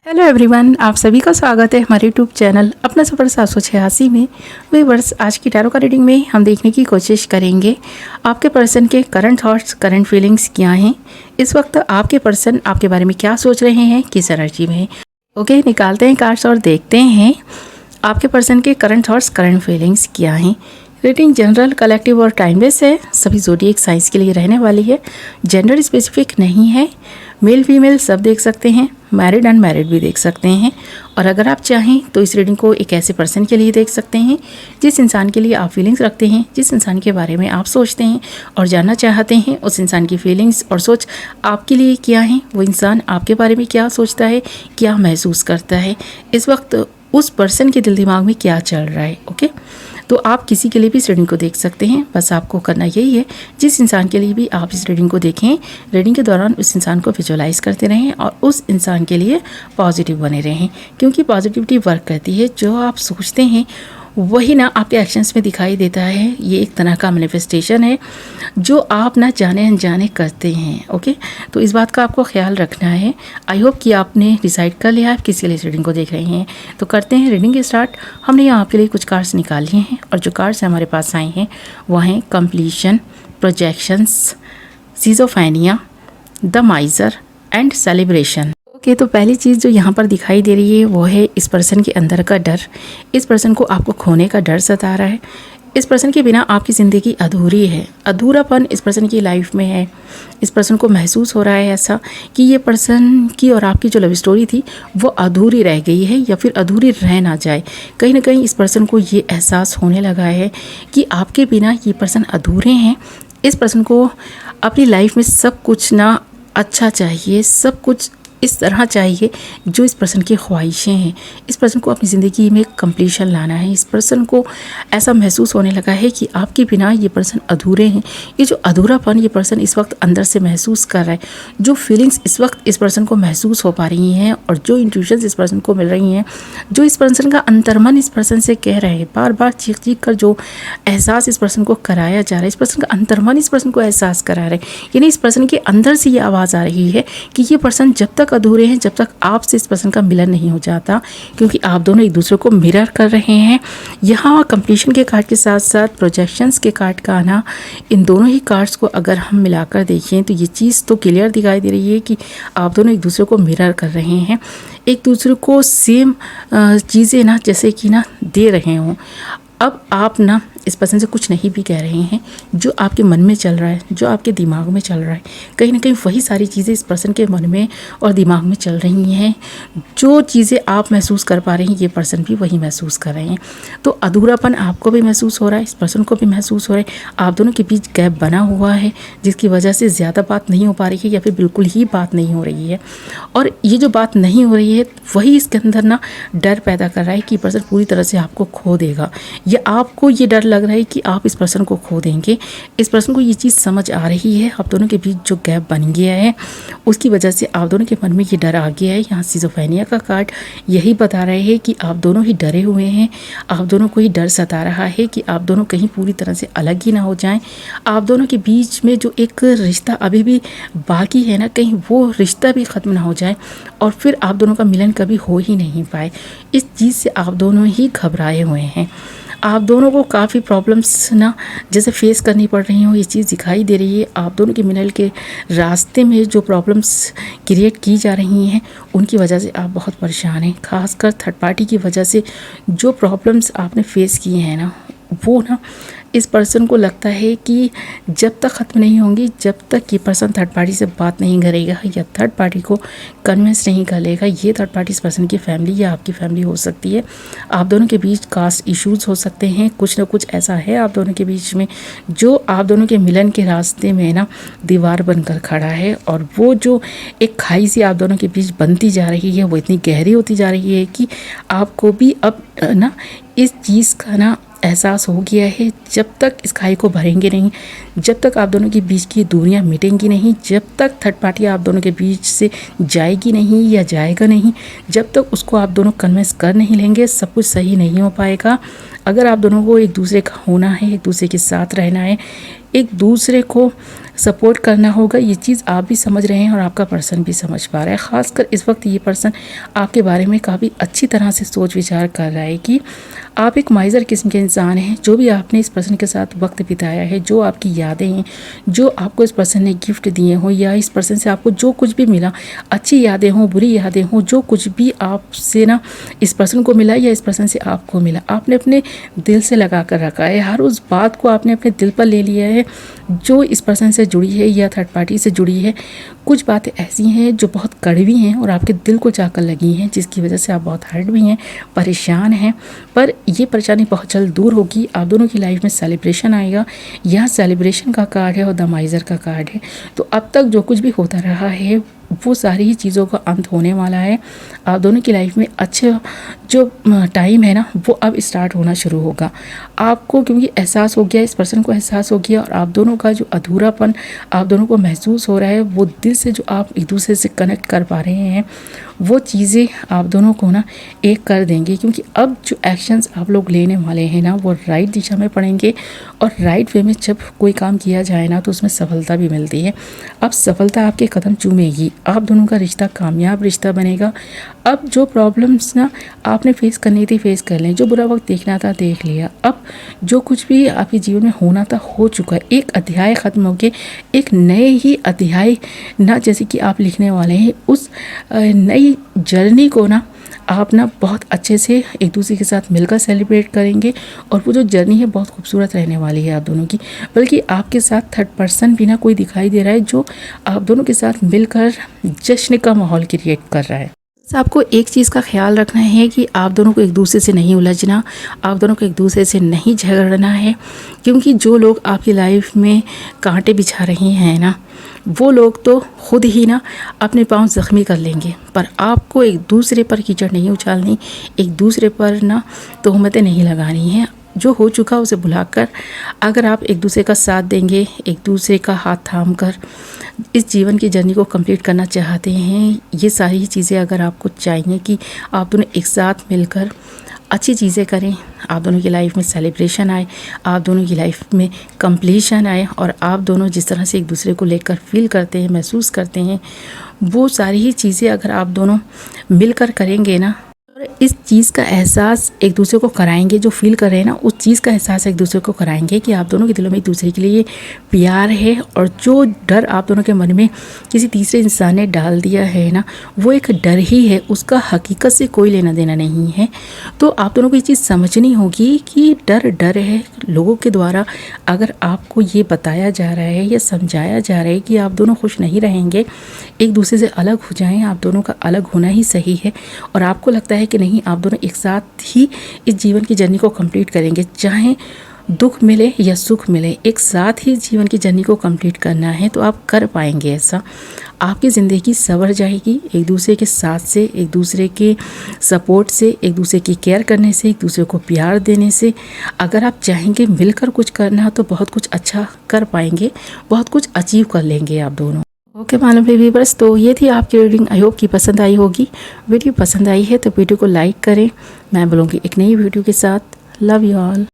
Hello everyone, आप सभी का स्वागत है हमारे यूट्यूब चैनल अपना सफ़र 786 में। व्यूअर्स, आज की टैरो का रीडिंग में हम देखने की कोशिश करेंगे आपके पर्सन के करंट थॉट्स, करंट फीलिंग्स क्या हैं। इस वक्त आपके पर्सन आपके बारे में क्या सोच रहे हैं, किस एनर्जी में है। ओके, निकालते हैं कार्ड्स और देखते हैं आपके पर्सन के करंट थॉट्स, करंट फीलिंग्स क्या हैं। रीडिंग जनरल, कलेक्टिव और टाइमलेस है। सभी ज़ोडिएक साइंस के लिए रहने वाली है। जेंडर स्पेसिफिक नहीं है। मेल फीमेल सब देख सकते हैं, मैरिड अनमैरिड भी देख सकते हैं। और अगर आप चाहें तो इस रीडिंग को एक ऐसे पर्सन के लिए देख सकते हैं जिस इंसान के लिए आप फीलिंग्स रखते हैं, जिस इंसान के बारे में आप सोचते हैं और जानना चाहते हैं उस इंसान की फीलिंग्स और सोच आपके लिए क्या है, वो इंसान आपके बारे में क्या सोचता है, क्या महसूस करता है, इस वक्त उस पर्सन के दिल दिमाग में क्या चल रहा है। ओके, तो आप किसी के लिए भी इस रीडिंग को देख सकते हैं। बस आपको करना यही है, जिस इंसान के लिए भी आप इस रीडिंग को देखें, रीडिंग के दौरान उस इंसान को विजुअलाइज करते रहें और उस इंसान के लिए पॉजिटिव बने रहें, क्योंकि पॉजिटिविटी वर्क करती है। जो आप सोचते हैं वही ना आपके एक्शंस में दिखाई देता है। ये एक तरह का मैनिफेस्टेशन है जो आप ना जाने अनजाने करते हैं। ओके, तो इस बात का आपको ख्याल रखना है। आई होप कि आपने डिसाइड कर लिया आप किसी के लिए इस रीडिंग को देख रहे हैं। तो करते हैं रीडिंग स्टार्ट। हमने यहाँ आपके लिए कुछ कार्ड्स निकाल लिए हैं और जो कार्ड्स हमारे पास आए हैं वो हैं completion, projections, schizophrenia, the माइजर and celebration. Okay, तो पहली चीज़ जो यहाँ पर दिखाई दे रही है वो है इस पर्सन के अंदर का डर। इस पर्सन को आपको खोने का डर सता रहा है। इस पर्सन के बिना आपकी ज़िंदगी अधूरी है। अधूरापन इस पर्सन की लाइफ में है। इस पर्सन को महसूस हो रहा है ऐसा कि ये पर्सन की और आपकी जो लव स्टोरी थी वो अधूरी रह गई है या फिर अधूरी रह ना जाए। कहीं ना कहीं इस पर्सन को ये एहसास होने लगा है कि आपके बिना ये पर्सन अधूरे हैं। इस पर्सन को अपनी लाइफ में सब कुछ ना अच्छा चाहिए, सब कुछ इस तरह चाहिए जो इस पर्सन की ख्वाहिशें हैं। इस पर्सन को अपनी ज़िंदगी में कंप्लीशन लाना है। इस पर्सन को ऐसा महसूस होने लगा है कि आपके बिना ये पर्सन अधूरे हैं। ये जो अधूरापन ये पर्सन इस वक्त अंदर से महसूस कर रहा है, जो फीलिंग्स इस वक्त इस पर्सन को महसूस हो पा रही हैं और जो इंट्यूशंस इस पर्सन को मिल रही हैं, जो इस पर्सन का अंतर्मन इस पर्सन से कह रहे हैं, बार बार चीख चीख कर जो एहसास इस पर्सन को कराया जा रहा है, इस पर्सन का अंतर्मन इस पर्सन को एहसास करा रहा है। यानी इस पर्सन के अंदर से ये आवाज़ आ रही है कि ये पर्सन जब तक अधूरे हैं, जब तक आपसे इस पर्सन का मिलन नहीं हो जाता, क्योंकि आप दोनों एक दूसरे को मिरर कर रहे हैं। यहाँ कंप्लीशन के कार्ड के साथ साथ प्रोजेक्शंस के कार्ड का आना, इन दोनों ही कार्ड्स को अगर हम मिलाकर देखें तो ये चीज़ तो क्लियर दिखाई दे रही है कि आप दोनों एक दूसरे को मिरर कर रहे हैं, एक दूसरे को सेम चीज़ें ना जैसे कि ना दे रहे हों। अब आप ना इस पर्सन से कुछ नहीं भी कह रहे हैं, जो आपके मन में चल रहा है, जो आपके दिमाग में चल रहा है, कहीं ना कहीं वही सारी चीज़ें इस पर्सन के मन में और दिमाग में चल रही हैं। जो चीज़ें आप महसूस कर पा रहे हैं ये पर्सन भी वही महसूस कर रहे हैं। तो अधूरापन आपको भी महसूस हो रहा है, इस पर्सन को भी महसूस हो रहा है। आप दोनों के बीच गैप बना हुआ है जिसकी वजह से ज़्यादा बात नहीं हो पा रही है या फिर बिल्कुल ही बात नहीं हो रही है। और ये जो बात नहीं हो रही है वही इसके अंदर ना डर पैदा कर रहा है कि पर्सन पूरी तरह से आपको खो देगा, या आपको ये डर लग रहा है कि आप इस पर्सन को खो देंगे। इस पर्सन को ये चीज़ समझ आ रही है, आप दोनों के बीच जो गैप बन गया है उसकी वजह से आप दोनों के मन में ये डर आ गया है। यहाँ सिजोफेनिया का कार्ड यही बता रहे हैं कि आप दोनों ही डरे हुए हैं, आप दोनों को ही डर सता रहा है कि आप दोनों कहीं पूरी तरह से अलग ही ना हो जाएं। आप दोनों के बीच में जो एक रिश्ता अभी भी बाकी है ना, कहीं वो रिश्ता भी ख़त्म ना हो जाए और फिर आप दोनों का मिलन कभी हो ही नहीं पाए। इस चीज़ से आप दोनों ही घबराए हुए हैं। आप दोनों को काफ़ी प्रॉब्लम्स ना जैसे फेस करनी पड़ रही हो, ये चीज़ दिखाई दे रही है। आप दोनों के मिलन के रास्ते में जो प्रॉब्लम्स क्रिएट की जा रही हैं उनकी वजह से आप बहुत परेशान हैं। खासकर थर्ड पार्टी की वजह से जो प्रॉब्लम्स आपने फेस किए हैं ना, वो ना इस पर्सन को लगता है कि जब तक ख़त्म नहीं होंगी, जब तक ये पर्सन थर्ड पार्टी से बात नहीं करेगा या थर्ड पार्टी को कन्विंस नहीं कर लेगा। ये थर्ड पार्टी इस पर्सन की फैमिली या आपकी फैमिली हो सकती है। आप दोनों के बीच कास्ट इश्यूज़ हो सकते हैं। कुछ ना कुछ ऐसा है आप दोनों के बीच में जो आप दोनों के मिलन के रास्ते में ना दीवार बनकर खड़ा है, और वो जो एक खाई सी आप दोनों के बीच बनती जा रही है वो इतनी गहरी होती जा रही है कि आपको भी अब ना इस चीज़ का ना एहसास हो गया है। जब तक इस खाई को भरेंगे नहीं, जब तक आप दोनों के बीच की दूरियां मिटेंगी नहीं, जब तक थर्ड पार्टी आप दोनों के बीच से जाएगी नहीं या जाएगा नहीं, जब तक उसको आप दोनों कन्विंस कर नहीं लेंगे, सब कुछ सही नहीं हो पाएगा। अगर आप दोनों को एक दूसरे का होना है, एक दूसरे के साथ रहना है, एक दूसरे को सपोर्ट करना होगा, ये चीज़ आप भी समझ रहे हैं और आपका पर्सन भी समझ पा रहा है। ख़ासकर इस वक्त ये पर्सन आपके बारे में काफ़ी अच्छी तरह से सोच विचार कर रहा है कि आप एक माइज़र किस्म के इंसान हैं। जो भी आपने इस पर्सन के साथ वक्त बिताया है, जो आपकी यादें हैं, जो आपको इस पर्सन ने गिफ्ट दिए हों या इस पर्सन से आपको जो कुछ भी मिला, अच्छी यादें हों, बुरी यादें हों, जो कुछ भी आपसे ना इस पर्सन को मिला या इस पर्सन से आपको मिला, आपने अपने दिल से लगा कर रखा है। हर उस बात को आपने अपने दिल पर ले लिया है जो इस पर्सन से जुड़ी है या थर्ड पार्टी से जुड़ी है। कुछ बातें ऐसी हैं जो बहुत कड़वी हैं और आपके दिल को जाकर लगी हैं, जिसकी वजह से आप बहुत हर्ट भी हैं, परेशान हैं। पर ये परेशानी बहुत जल्द दूर होगी। आप दोनों की लाइफ में सेलिब्रेशन आएगा। यहाँ सेलिब्रेशन का कार्ड है और द माइज़र का कार्ड है। तो अब तक जो कुछ भी होता रहा है वो सारी ही चीज़ों का अंत होने वाला है। आप दोनों की लाइफ में अच्छे जो टाइम है ना, वो अब स्टार्ट होना शुरू होगा आपको, क्योंकि एहसास हो गया, इस पर्सन को एहसास हो गया और आप दोनों का जो अधूरापन आप दोनों को महसूस हो रहा है, वो दिल से जो आप एक दूसरे से कनेक्ट कर पा रहे हैं, वो चीज़ें आप दोनों को ना एक कर देंगे। क्योंकि अब जो एक्शंस आप लोग लेने वाले हैं ना, वो राइट दिशा में पड़ेंगे और राइट वे में जब कोई काम किया जाए ना, तो उसमें सफलता भी मिलती है। अब सफलता आपके कदम चूमेगी, आप दोनों का रिश्ता कामयाब रिश्ता बनेगा। अब जो प्रॉब्लम्स ना आपने फेस करनी थी फेस कर लें, जो बुरा वक्त देखना था देख लिया। अब जो कुछ भी आपके जीवन में होना था हो चुका है। एक अध्याय ख़त्म हो गया, एक नए ही अध्याय ना जैसे कि आप लिखने वाले हैं। उस नई जर्नी को ना आप ना बहुत अच्छे से एक दूसरे के साथ मिलकर सेलिब्रेट करेंगे और वो जो जर्नी है बहुत खूबसूरत रहने वाली है आप दोनों की। बल्कि आपके साथ थर्ड पर्सन भी ना कोई दिखाई दे रहा है जो आप दोनों के साथ मिलकर जश्न का माहौल क्रिएट कर रहा है। आपको एक चीज़ का ख्याल रखना है कि आप दोनों को एक दूसरे से नहीं उलझना, आप दोनों को एक दूसरे से नहीं झगड़ना है। क्योंकि जो लोग आपकी लाइफ में कांटे बिछा रहे हैं ना, वो लोग तो खुद ही ना अपने पाँव ज़ख्मी कर लेंगे। पर आपको एक दूसरे पर कीचड़ नहीं उछालनी, एक दूसरे पर ना तोहमतें नहीं लगानी हैं। जो हो चुका उसे भुलाकर अगर आप एक दूसरे का साथ देंगे, एक दूसरे का हाथ थाम कर इस जीवन की जर्नी को कंप्लीट करना चाहते हैं, ये सारी चीज़ें अगर आपको चाहिए कि आप दोनों एक साथ मिलकर अच्छी चीज़ें करें, आप दोनों की लाइफ में सेलिब्रेशन आए, आप दोनों की लाइफ में कंप्लीशन आए और आप दोनों जिस तरह से एक दूसरे को लेकर फील करते हैं, महसूस करते हैं, वो सारी ही चीज़ें अगर आप दोनों मिलकर करेंगे ना, इस चीज़ का एहसास एक दूसरे को कराएंगे, जो फील कर रहे हैं ना उस चीज़ का एहसास एक दूसरे को कराएंगे कि आप दोनों के दिलों में एक दूसरे के लिए प्यार है। और जो डर आप दोनों के मन में किसी तीसरे इंसान ने डाल दिया है ना, वो एक डर ही है, उसका हकीकत से कोई लेना देना नहीं है। तो आप दोनों को ये चीज़ समझनी होगी कि डर डर है। लोगों के द्वारा अगर आपको ये बताया जा रहा है या समझाया जा रहा है कि आप दोनों खुश नहीं रहेंगे, एक दूसरे से अलग हो जाएं, आप दोनों का अलग होना ही सही है, और आपको लगता है कि नहीं आप दोनों एक साथ ही इस जीवन की जर्नी को कंप्लीट करेंगे, चाहे दुख मिले या सुख मिले, एक साथ ही जीवन की जर्नी को कंप्लीट करना है, तो आप कर पाएंगे। ऐसा आपकी ज़िंदगी संवर जाएगी एक दूसरे के साथ से, एक दूसरे के सपोर्ट से, एक दूसरे की केयर करने से, एक दूसरे को प्यार देने से। अगर आप चाहेंगे मिलकर कुछ करना तो बहुत कुछ अच्छा कर पाएंगे, बहुत कुछ अचीव कर लेंगे आप दोनों। ओके मालूम है व्यूअर्स, तो ये थी आपकी रीडिंग। आई होप कि पसंद आई होगी। वीडियो पसंद आई है तो वीडियो को लाइक करें। मैं बोलूँगी एक नई वीडियो के साथ। Love you all.